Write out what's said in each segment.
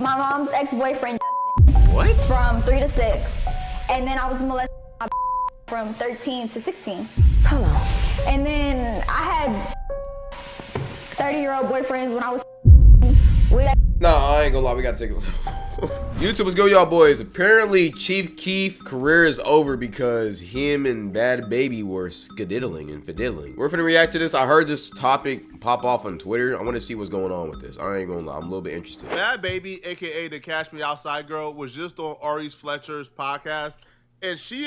my mom's ex-boyfriend What? from 3 to 6, and then I was molested from 13 to 16. Hold on. And then I had 30-year-old boyfriends when I was Nah, I ain't gonna lie, we gotta take a look. YouTube, what's good, y'all boys? Apparently, Chief Keef career is over because him and Bad Baby were skadiddling and fiddling. We're finna react to this. I heard this topic pop off on Twitter. I wanna see what's going on with this. I ain't gonna lie, I'm a little bit interested. Bad Baby, aka the Cash Me Outside girl, was just on Ari's Fletcher's podcast, and she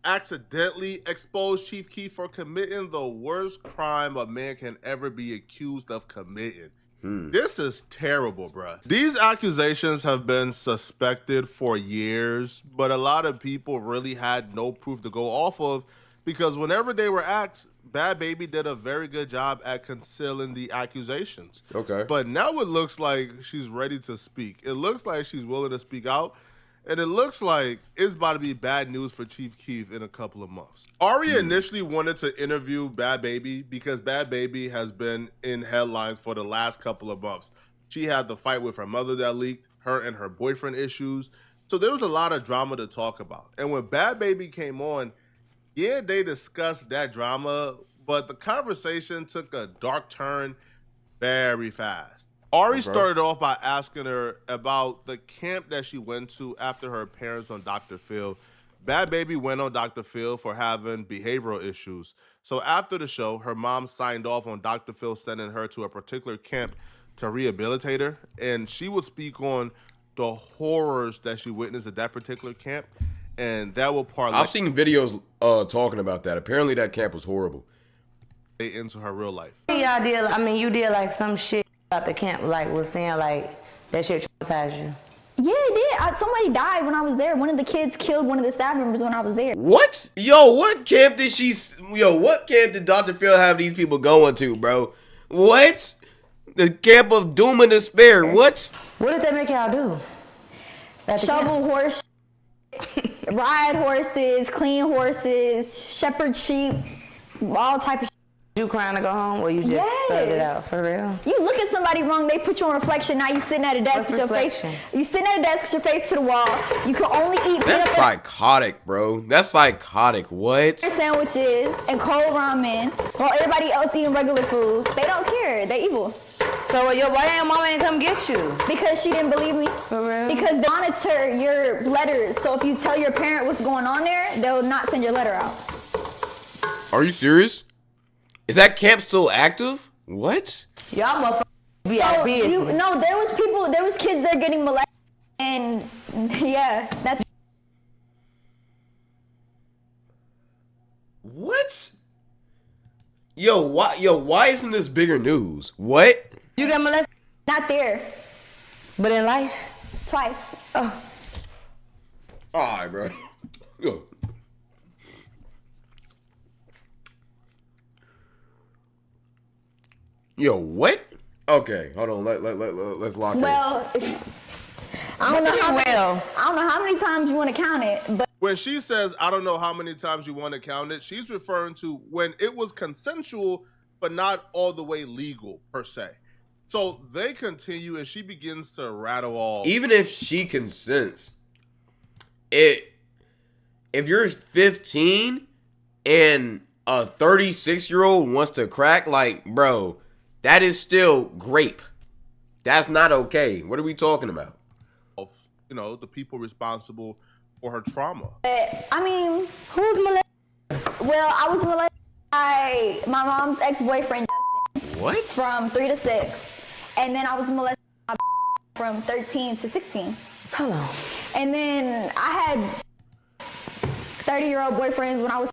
accidentally exposed Chief Keef for committing the worst crime a man can ever be accused of committing. This is terrible, bruh. These accusations have been suspected for years, but a lot of people really had no proof to go off of because whenever they were asked, Bad Baby did a very good job at concealing the accusations. Okay. But now it looks like she's ready to speak. It looks like she's willing to speak out. And it looks like it's about to be bad news for Chief Keef in a couple of months. Ari initially wanted to interview Bad Baby because Bad Baby has been in headlines for the last couple of months. She had the fight with her mother that leaked, her and her boyfriend issues. So there was a lot of drama to talk about. And when Bad Baby came on, yeah, they discussed that drama, but the conversation took a dark turn very fast. Ari started off by asking her about the camp that she went to after her appearance on Dr. Phil. Bad Baby went on Dr. Phil for having behavioral issues. So after the show, her mom signed off on Dr. Phil sending her to a particular camp to rehabilitate her. And she would speak on the horrors that she witnessed at that particular camp. And that will parlay I've seen videos talking about that. Apparently that camp was horrible. into her real life. Y'all did, I mean, you did like some shit about the camp, like was saying like that shit traumatized you. Yeah, it did. Somebody died when I was there. One of the kids killed one of the staff members when I was there. What? Yo, what camp did what camp did Dr. Phil have these people going to, bro? What? The camp of doom and despair. What? What did they make y'all do? Shovel horse, ride horses, clean horses, shepherd sheep, all type of shit. You crying to go home, or you just thugged it out for real? You look at somebody wrong, they put you on reflection. Now you sitting at a desk with your face. You sitting at a desk with your face to the wall. You can only eat. That's psychotic, bro. That's psychotic. What? Sandwiches and cold ramen while everybody else eating regular food. They don't care. They evil. So why your mama ain't come get you? Because she didn't believe me. For real? Because they monitor your letters. So if you tell your parent what's going on there, they'll not send your letter out. Are you serious? Is that camp still active? What? Y'all motherfuckers be So out business. no, there was kids there getting molested, and yeah, that's. What? Yo, why isn't this bigger news? What? You got molested? Not there. But in life? Twice. Oh. Alright, bro. Yo. Yo, what? Okay, hold on. Let's lock Well, I don't know how many times you want to count it, but When she says, I don't know how many times you want to count it, she's referring to when it was consensual, but not all the way legal, per se. So they continue, and she begins to rattle off. Even if she consents, if you're 15 and a 36-year-old wants to crack, like, bro, that is still grape. That's not okay. What are we talking about? You know, the people responsible for her trauma. I mean, Who's molested? well, I was molested by my mom's ex-boyfriend What? from 3 to 6, and then I was molested from 13 to 16. Hold on. And then I had 30-year-old boyfriends when I was.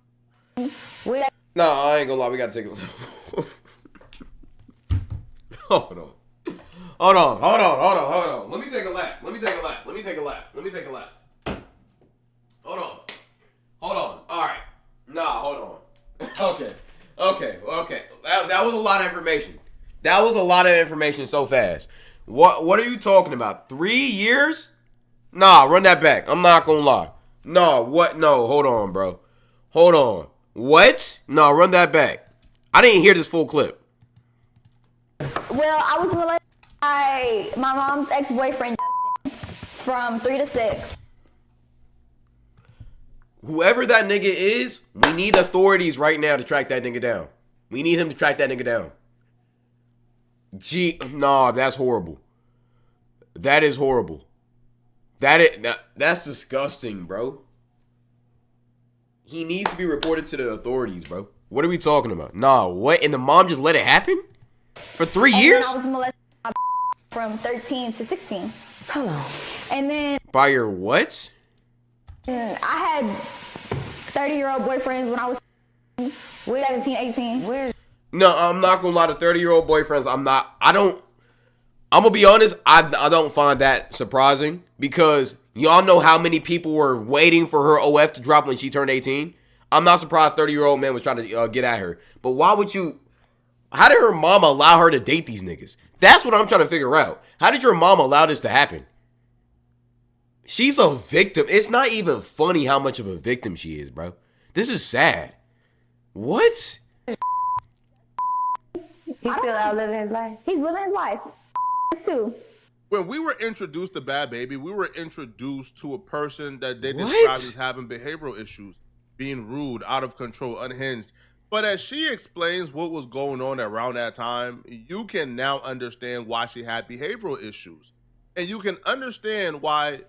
No, I ain't gonna lie. We gotta take a look. Hold on. Let me take a lap. Hold on. All right. Nah, hold on. Okay. That was a lot of information. That was a lot of information so fast. What are you talking about? 3 years? Nah, run that back. I'm not gonna lie. No, what? No, hold on, bro. Hold on. What? No, run that back. I didn't hear this full clip. Well, I was molested my mom's ex-boyfriend from 3 to 6. Whoever that nigga is, we need authorities right now to track that nigga down. We need him to track that nigga down. Nah, that's horrible. That is horrible. That's disgusting, bro. He needs to be reported to the authorities, bro. What are we talking about? Nah, what? And the mom just let it happen? For 3 years? I was molested from 13 to 16. Hold on. And then By your what? I had 30-year-old boyfriends when I was 17, 18. No, I'm not gonna lie to 30-year-old boyfriends. I'm gonna be honest, I don't find that surprising because y'all know how many people were waiting for her OF to drop when she turned 18. I'm not surprised 30-year-old man was trying to get at her. But why would you? How did her mom allow her to date these niggas? That's what I'm trying to figure out. How did your mom allow this to happen? She's a victim. It's not even funny how much of a victim she is, bro. This is sad. What? He's still out living his life. He's living his life too. When we were introduced to Bhad Bhabie, we were introduced to a person that they What? described as having behavioral issues, being rude, out of control, unhinged. But as she explains what was going on around that time, you can now understand why she had behavioral issues. And you can understand why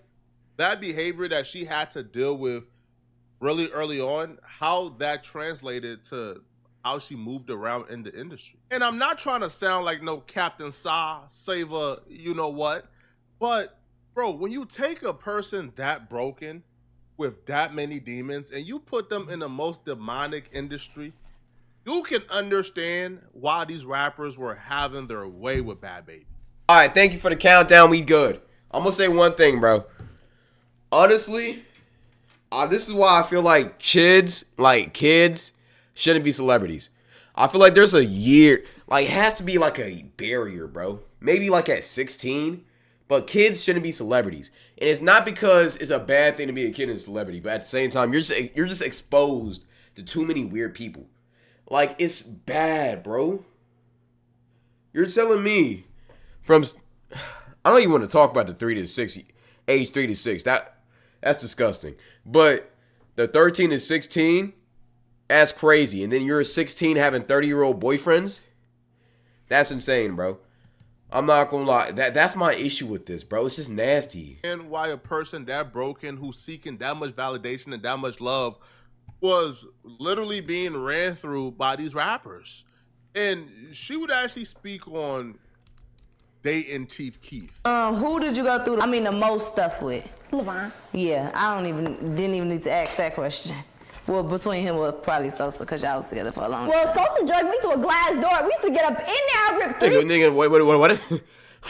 that behavior that she had to deal with really early on, how that translated to how she moved around in the industry. And I'm not trying to sound like no Captain Sa, Saver, you know what, but bro, when you take a person that broken with that many demons and you put them in the most demonic industry, you can understand why these rappers were having their way with Bhad Bhabie. All right, thank you for the countdown. We good. I'm gonna say one thing, bro. Honestly, this is why I feel like kids shouldn't be celebrities. I feel like there's a year, like, it has to be like a barrier, bro. Maybe like at 16, but kids shouldn't be celebrities. And it's not because it's a bad thing to be a kid and a celebrity, but at the same time, you're just exposed to too many weird people. Like, it's bad, bro. You're telling me from, I don't even want to talk about the 3 to 6, age 3 to 6. That's disgusting. But the 13 to 16, that's crazy. And then you're 16 having 30-year-old boyfriends? That's insane, bro. I'm not gonna lie. That's my issue with this, bro. It's just nasty. And why a person that broken, who's seeking that much validation and that much love, was literally being ran through by these rappers. And she would actually speak on dating Chief Keef. Who did you go through the most stuff with? Levon. Yeah, didn't even need to ask that question. Well, between him was probably Sosa, because y'all was together for a long time. Well, Sosa drugged me through a glass door. We used to get up in there, rip through Nigga,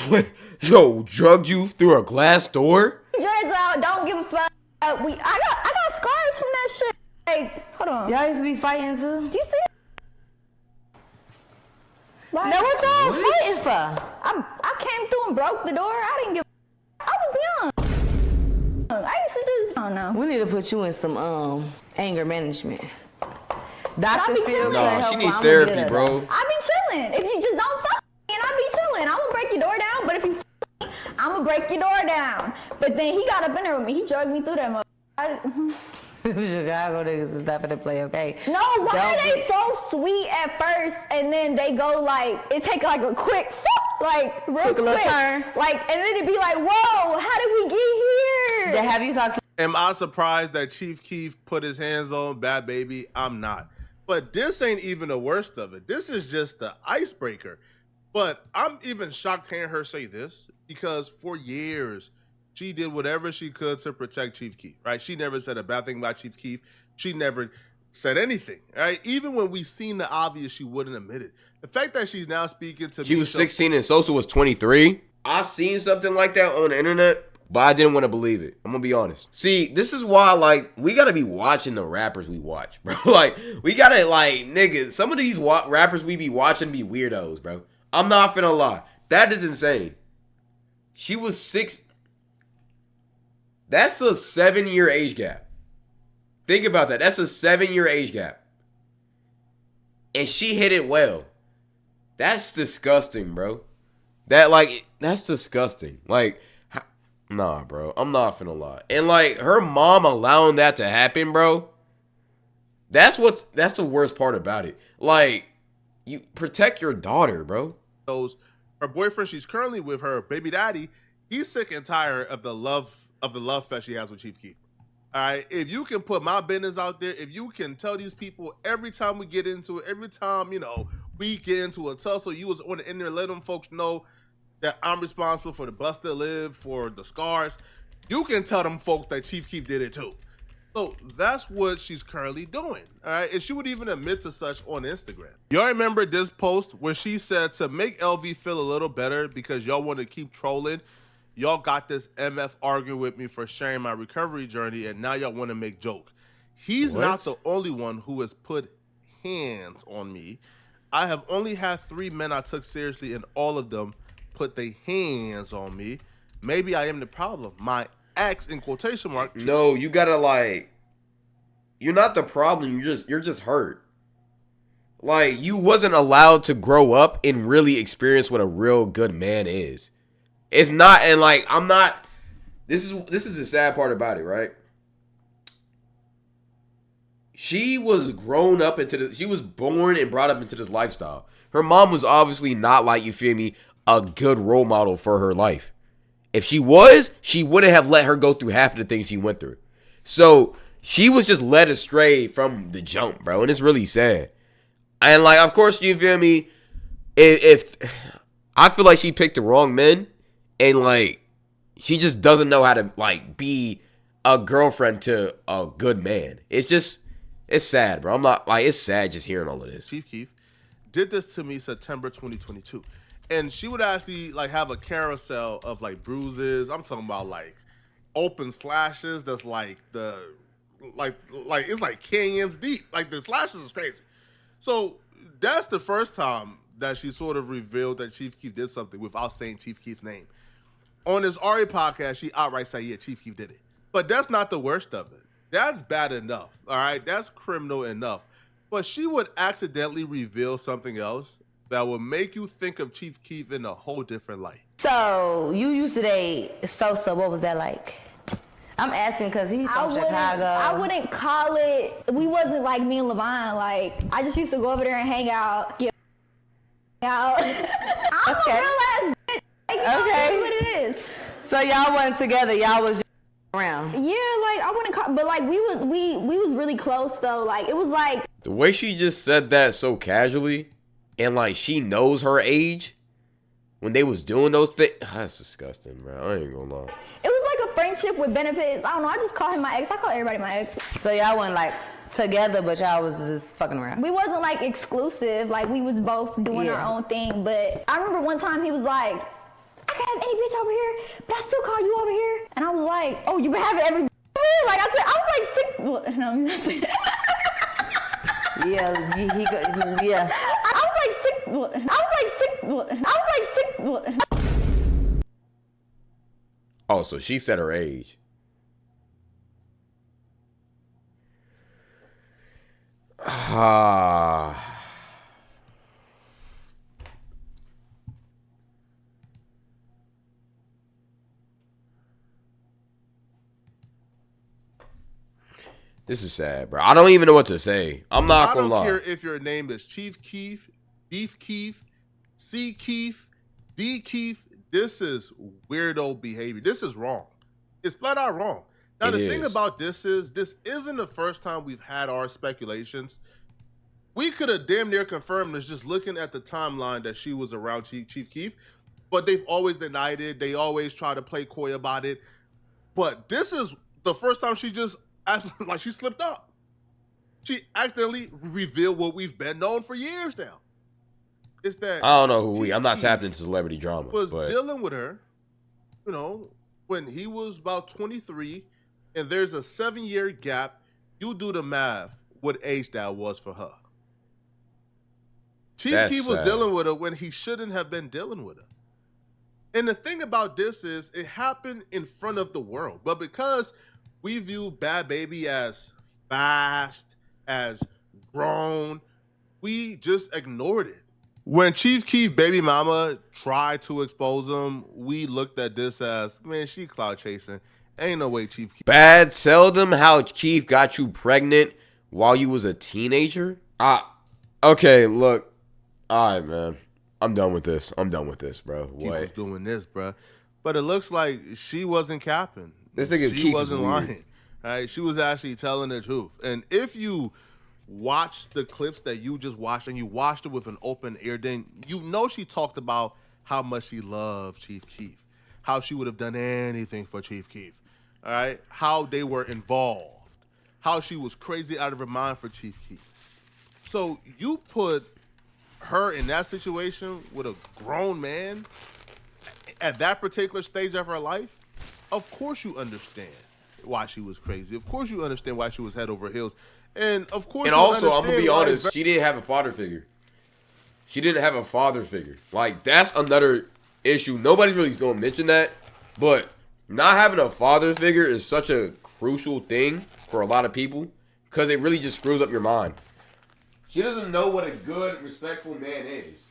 what? Yo, drugged you through a glass door? dreads out. Don't give a fuck. I got scars from that shit. Like, hold on. Y'all used to be fighting too? Do you see? Like, Now what y'all was What? fighting for? I came through and broke the door. I didn't give. I was young. I used to just. I don't know. We need to put you in some anger management. I Dr. be Phil chilling. can Nah, help she her. needs I'ma therapy, get her bro. though. I be chilling. If you just don't fuck me, and I be chilling. I'm gonna break your door down. But if you, I'm gonna break your door down. But then he got up in there with me. He drugged me through that mother. Chicago niggas is not gonna play, okay? No, why are they so sweet at first and then they go like, it take like a quick, like real Quick little quick. turn. Like, and then it'd be like, whoa, how did we get here? Have you talked to Am I surprised that Chief Keef put his hands on Bhad Bhabie? I'm not. But this ain't even the worst of it. This is just the icebreaker. But I'm even shocked hearing her say this because for years, she did whatever she could to protect Chief Keef, right? She never said a bad thing about Chief Keef. She never said anything, right? Even when we seen the obvious, she wouldn't admit it. The fact that she's now speaking to She was 16 and Sosa was 23. I seen something like that on the internet, but I didn't want to believe it. I'm gonna be honest. See, this is why, like, we gotta be watching the rappers we watch, bro. Like, we gotta, like, nigga, some of these rappers we be watching be weirdos, bro. I'm not finna lie. That is insane. She was 6. That's a 7-year age gap. Think about that. That's a 7-year age gap. And she hit it well. That's disgusting, bro. That, like, That's disgusting. Like, nah, bro. I'm not finna lie. And like her mom allowing that to happen, bro. That's the worst part about it. Like, you protect your daughter, bro. Her boyfriend, she's currently with, her baby daddy, he's sick and tired of the love fest she has with Chief Keef. All right, if you can put my business out there, if you can tell these people every time we get into it, every time we get into a tussle, you was on the internet, let them folks know that I'm responsible for the bust that live, for the scars. You can tell them folks that Chief Keef did it too. So that's what she's currently doing, all right? And she would even admit to such on Instagram. Y'all remember this post where she said to make LV feel a little better because y'all want to keep trolling, y'all got this MF arguing with me for sharing my recovery journey, and now y'all want to make joke. He's not the only one who has put hands on me. I have only had 3 men I took seriously, and all of them put their hands on me. Maybe I am the problem. My ex, in quotation mark. No, you gotta like, you're not the problem. You're just hurt. Like, you wasn't allowed to grow up and really experience what a real good man is. It's not, and like, I'm not. This is the sad part about it, right? She was grown up into this. She was born and brought up into this lifestyle. Her mom was obviously not, like, you feel me, a good role model for her life. If she was, she wouldn't have let her go through half of the things she went through. So she was just led astray from the jump, bro. And it's really sad. And like, of course, you feel me, if I feel like she picked the wrong men, and like, she just doesn't know how to like be a girlfriend to a good man. It's sad, bro. I'm not like, it's sad just hearing all of this. Chief Keef did this to me September 2022. And she would actually like have a carousel of like bruises. I'm talking about like open slashes that's like like it's like canyons deep. Like the slashes is crazy. So that's the first time that she sort of revealed that Chief Keef did something without saying Chief Keef's name. On his Ari podcast, she outright said, yeah, Chief Keef did it. But that's not the worst of it. That's bad enough, all right? That's criminal enough. But she would accidentally reveal something else that would make you think of Chief Keef in a whole different light. So you used to date Sosa. What was that like? I'm asking because he's from Chicago. I wouldn't call it. We wasn't like me and Levine. Like, I just used to go over there and hang out. Get out. I'm Okay. a real ass bitch. Like, Okay. That's what it is. So y'all wasn't together. Y'all was just around. Yeah, like I wouldn't call, but like we was really close though. Like it was like The way she just said that so casually, and like she knows her age when they was doing those things. That's disgusting, bro. I ain't gonna lie. it was like a friendship with benefits. I don't know. I just call him my ex. I call everybody my ex. So y'all wasn't like together, but y'all was just fucking around. We wasn't like exclusive. Like we was both doing Yeah. our own thing. But I remember one time he was like, I can have any bitch over here, but I still call you over here. And I was like, oh, you been having every like I said, I was like sick. Well, no, I'm not saying. Yeah. I was like sick. I was like sick. Oh, so she said her age. Ah. This is sad, bro. I don't even know what to say. I'm not gonna lie. I don't care if your name is Chief Keef, Beef Keef, C Keef, D Keef. This is weirdo behavior. This is wrong. It's flat out wrong. Now, the thing about this isn't the first time we've had our speculations. We could have damn near confirmed this just looking at the timeline that she was around Chief Keef, but they've always denied it. They always try to play coy about it. But this is the first time she just acted like she slipped up. She accidentally revealed what we've been known for years now. It's that I don't know who I'm not tapped into celebrity drama. Was but dealing with her, when he was about 23, and there's a 7-year gap. You do the math, what age that was for her. Chief Keef was dealing with her when he shouldn't have been dealing with her. And the thing about this is, it happened in front of the world. But because we view Bhad Bhabie as fast, as grown, we just ignored it. When Chief Keef baby mama tried to expose him, we looked at this as, man, she clout chasing. Ain't no way Chief Keef. Bad, tell them how Keef got you pregnant while you was a teenager. Okay, look. All right, man. I'm done with this, bro. Keef was doing this, bro. But it looks like she wasn't capping. This nigga She Keef wasn't is weird. lying. All right, she was actually telling the truth. And if you watch the clips that you just watched and you watched it with an open ear, then you know she talked about how much she loved Chief Keef, how she would have done anything for Chief Keef, all right? How they were involved, how she was crazy out of her mind for Chief Keef. So you put her in that situation with a grown man at that particular stage of her life, of course you understand why she was crazy. Of course you understand why she was head over heels. And of course, and also, I'm gonna be honest, she didn't have a father figure. Like, that's another issue. Nobody's really gonna mention that, but not having a father figure is such a crucial thing for a lot of people because it really just screws up your mind. She doesn't know what a good, respectful man is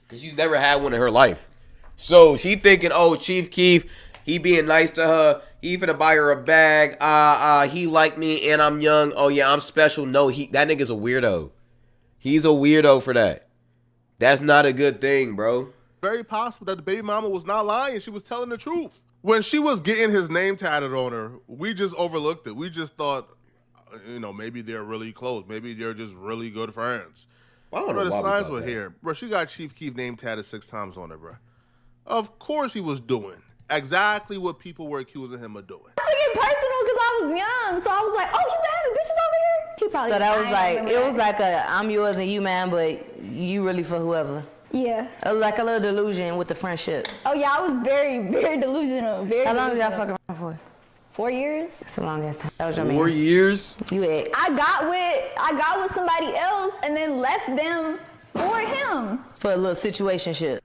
because she's never had one in her life. So she thinking, oh, Chief Keef, he being nice to her. He finna buy her a bag. He like me and I'm young. Oh yeah, I'm special. No, that nigga's a weirdo. He's a weirdo for that. That's not a good thing, bro. Very possible that the baby mama was not lying. She was telling the truth. When she was getting his name tatted on her, we just overlooked it. We just thought, maybe they're really close. Maybe they're just really good friends. I don't know the why we signs thought were that. here. Bro, she got Chief Keef name tatted 6 times on her, bro. Of course he was doing exactly what people were accusing him of doing. I took it personal because I was young, so I was like, "Oh, you been having bitches over here?" He probably. So that was I like, remember it that. was like I'm yours and you mine, but you really for whoever. Yeah. Like a little delusion with the friendship. Oh yeah, I was very, very delusional. Very. How long did y'all delusional. fuck around for? 4 years. That's a long ass time. That was your 4 man. years? You ex. I got with somebody else and then left them for him. For a little situation shit.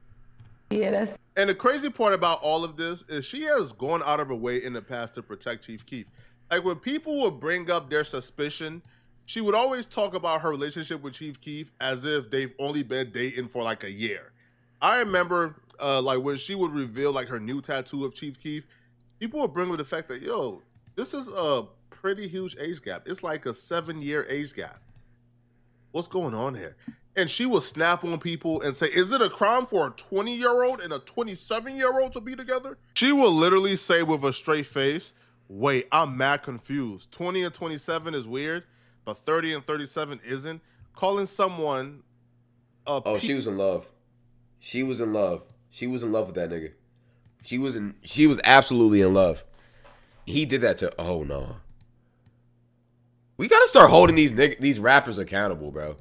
Yeah, that's. And the crazy part about all of this is she has gone out of her way in the past to protect Chief Keef. Like when people would bring up their suspicion, she would always talk about her relationship with Chief Keef as if they've only been dating for like a year. I remember like when she would reveal like her new tattoo of Chief Keef, people would bring up the fact that, yo, this is a pretty huge age gap. It's like a 7-year age gap. What's going on here? And she will snap on people and say, is it a crime for a 20-year-old and a 27-year-old to be together? She will literally say with a straight face, wait, I'm mad confused. 20 and 27 is weird, but 30 and 37 isn't. Calling someone She was in love. She was in love. She was in love with that nigga. She was absolutely in love. He did that to, oh no. We gotta start holding these rappers accountable, bro.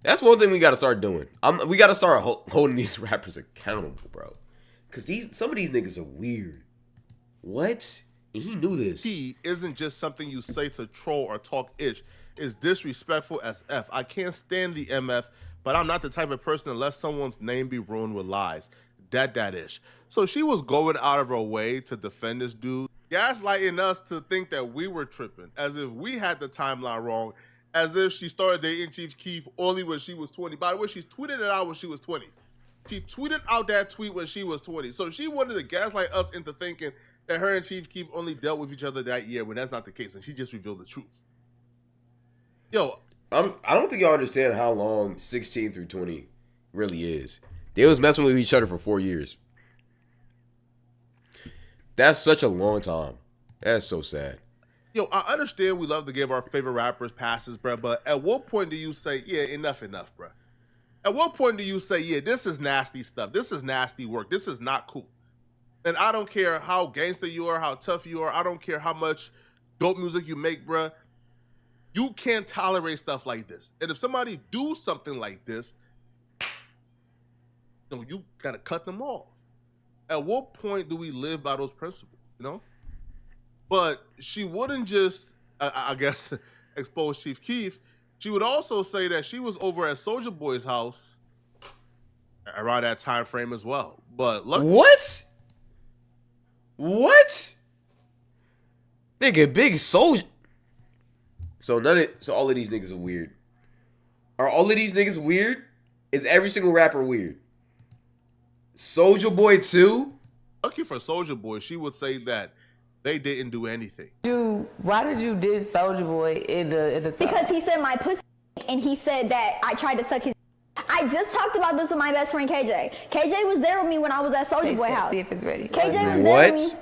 That's one thing we gotta start doing. We gotta start holding these rappers accountable, bro. Cause some of these niggas are weird. What? And he knew this. He isn't just something you say to troll or talk ish. It's disrespectful as F. I can't stand the MF, but I'm not the type of person to let someone's name be ruined with lies. That ish. So she was going out of her way to defend this dude, gaslighting us to think that we were tripping, as if we had the timeline wrong, as if she started dating Chief Keef only when she was 20. By the way, she tweeted it out when she was 20. She tweeted out that tweet when she was 20. So she wanted to gaslight us into thinking that her and Chief Keef only dealt with each other that year when that's not the case, and she just revealed the truth. Yo, I don't think y'all understand how long 16 through 20 really is. They was messing with each other for 4 years. That's such a long time. That's so sad. Yo, I understand we love to give our favorite rappers passes, bro, but at what point do you say, yeah, enough, bro? At what point do you say, yeah, this is nasty stuff. This is nasty work. This is not cool. And I don't care how gangster you are, how tough you are. I don't care how much dope music you make, bro. You can't tolerate stuff like this. And if somebody do something like this, you got to cut them off. At what point do we live by those principles, But she wouldn't just, I guess, expose Chief Keef. She would also say that she was over at Soulja Boy's house around that time frame as well. But look, What? Nigga, big Soulja. So all of these niggas are weird. Are all of these niggas weird? Is every single rapper weird? Soulja Boy too? Lucky for Soulja Boy, she would say that they didn't do anything. Why did you diss Soulja Boy in the song? Because he said my pussy, and he said that I tried to suck his. I just talked about this with my best friend KJ. KJ was there with me when I was at Soulja Boy house. See if it's ready. KJ was there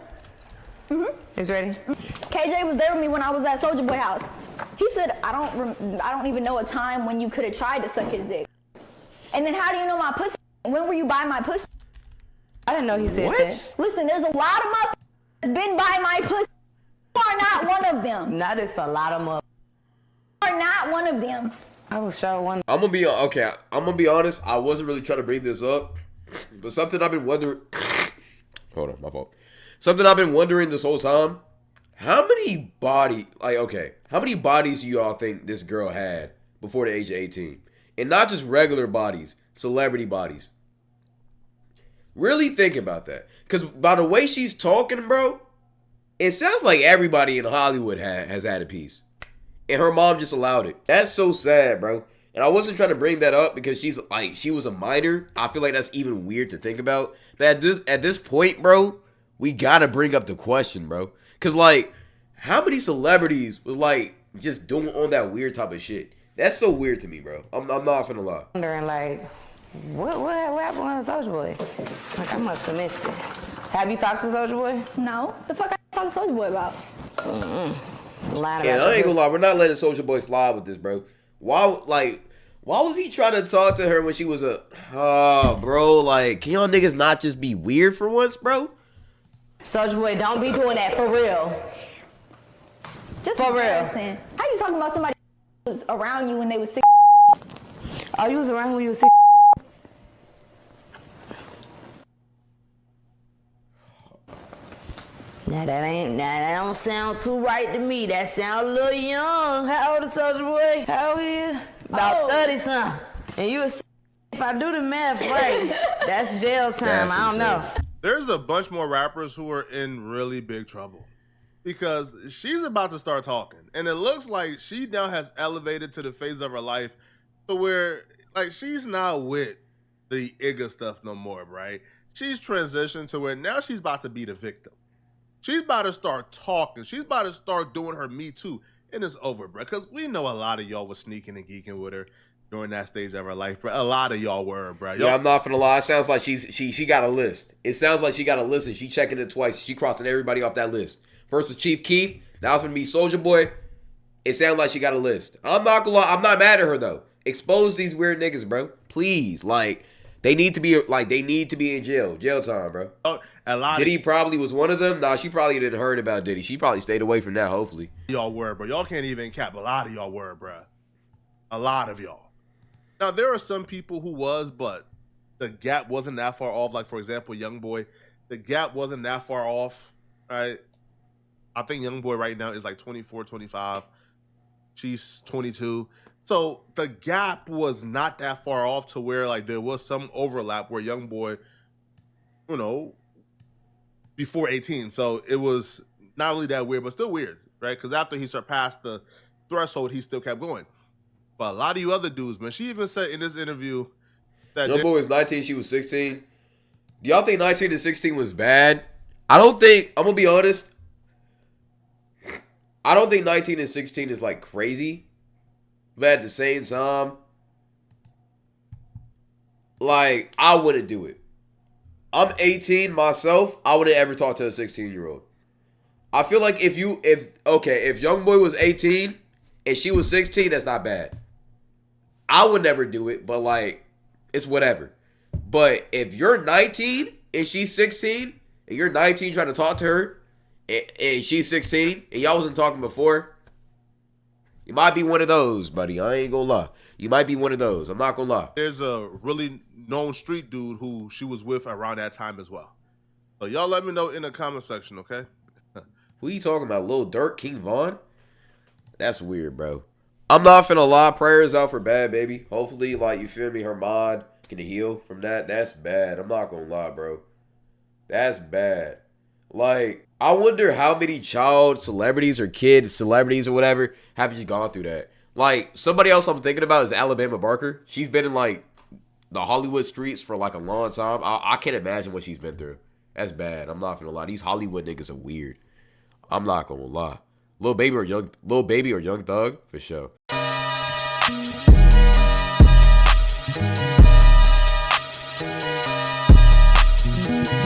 with me. It's ready. KJ was there with me when I was at Soulja Boy house. He said I don't even know a time when you could have tried to suck his dick. And then how do you know my pussy? When were you by my pussy? I didn't know he said that. Listen, there's a lot of motherfuckers that's been by my pussy. You are not one of them. Not it's a lot of mother. You are not one of them. I was sure one. I'm gonna be honest. I wasn't really trying to bring this up, but something I've been wondering. Hold on, my fault. Something I've been wondering this whole time. How many bodies do y'all think this girl had before the age of 18? And not just regular bodies, celebrity bodies. Really think about that. Because by the way she's talking, bro, it sounds like everybody in Hollywood has had a piece. And her mom just allowed it. That's so sad, bro. And I wasn't trying to bring that up because she was a minor. I feel like that's even weird to think about. But at this point, bro, we gotta bring up the question, bro. Cause like, how many celebrities was like just doing on that weird type of shit? That's so weird to me, bro. I'm not finna lie. Wondering like, what happened with Soulja Boy? Like I must have missed it. Have you talked to Soulja Boy? No. The fuck I talking to Soulja Boy about? Lying And about I ain't gonna lie, we're not letting Soulja Boy slide with this, bro. Why was he trying to talk to her when she was bro, like, can y'all niggas not just be weird for once, bro? Soulja Boy, don't be doing that for real. Just for real. How you talking about somebody who was around you when they was 6? Oh, you was around when you was 6? Now that don't sound too right to me. That sound a little young. How old is Soulja Boy? How old is he? About 30 something. And you was, if I do the math right, that's jail time. That's I don't know. There's a bunch more rappers who are in really big trouble because she's about to start talking. And it looks like she now has elevated to the phase of her life to where, like, she's not with the Igga stuff no more, right? She's transitioned to where now she's about to be the victim. She's about to start talking. She's about to start doing her Me Too. And it's over, bro. Because we know a lot of y'all was sneaking and geeking with her during that stage of her life, bro. A lot of y'all were, bro. Yeah, I'm not finna lie. It sounds like she got a list. It sounds like she got a list and she checking it twice. She crossing everybody off that list. First was Chief Keef. Now it's gonna be Soulja Boy. It sounds like she got a list. I'm not gonna lie. I'm not mad at her though. Expose these weird niggas, bro. Please, like they need to be in jail time, bro. Oh, a lot. Diddy probably was one of them. Nah, she probably didn't heard about Diddy. She probably stayed away from that. Hopefully, y'all were, bro. Y'all can't even cap. A lot of y'all were, bro. A lot of y'all. Now there are some people who was, but the gap wasn't that far off. Like for example, YoungBoy, the gap wasn't that far off, right? I think YoungBoy right now is like 24, 25. She's 22. So the gap was not that far off to where like there was some overlap where YoungBoy, you know, before 18. So it was not really that weird, but still weird, right? Because after he surpassed the threshold, he still kept going. But a lot of you other dudes, man, she even said in this interview that YoungBoy was 19, she was 16. Do y'all think 19 to 16 was bad? I don't think, I'm gonna be honest, I don't think 19 and 16 is like crazy. But at the same time, like, I wouldn't do it. I'm 18 myself. I wouldn't ever talk to a 16-year-old. I feel like if YoungBoy was 18 and she was 16, that's not bad. I would never do it, but like, it's whatever. But if you're 19 and she's 16, and you're 19 trying to talk to her, and she's 16, and y'all wasn't talking before, you might be one of those, buddy. I ain't gonna lie. You might be one of those. I'm not gonna lie. There's a really known street dude who she was with around that time as well. So y'all let me know in the comment section, okay? Who you talking about? Lil Durk, King Von? That's weird, bro. I'm not finna lie. Prayers out for Bad Baby. Hopefully, like, you feel me, her mind can heal from that. That's bad. I'm not gonna lie, bro. That's bad. Like, I wonder how many child celebrities or kid celebrities or whatever have just gone through that. Like, somebody else I'm thinking about is Alabama Barker. She's been in, like, the Hollywood streets for like a long time. I can't imagine what she's been through. That's bad. I'm not gonna lie. These Hollywood niggas are weird. I'm not gonna lie. Lil Baby or Young Thug for sure.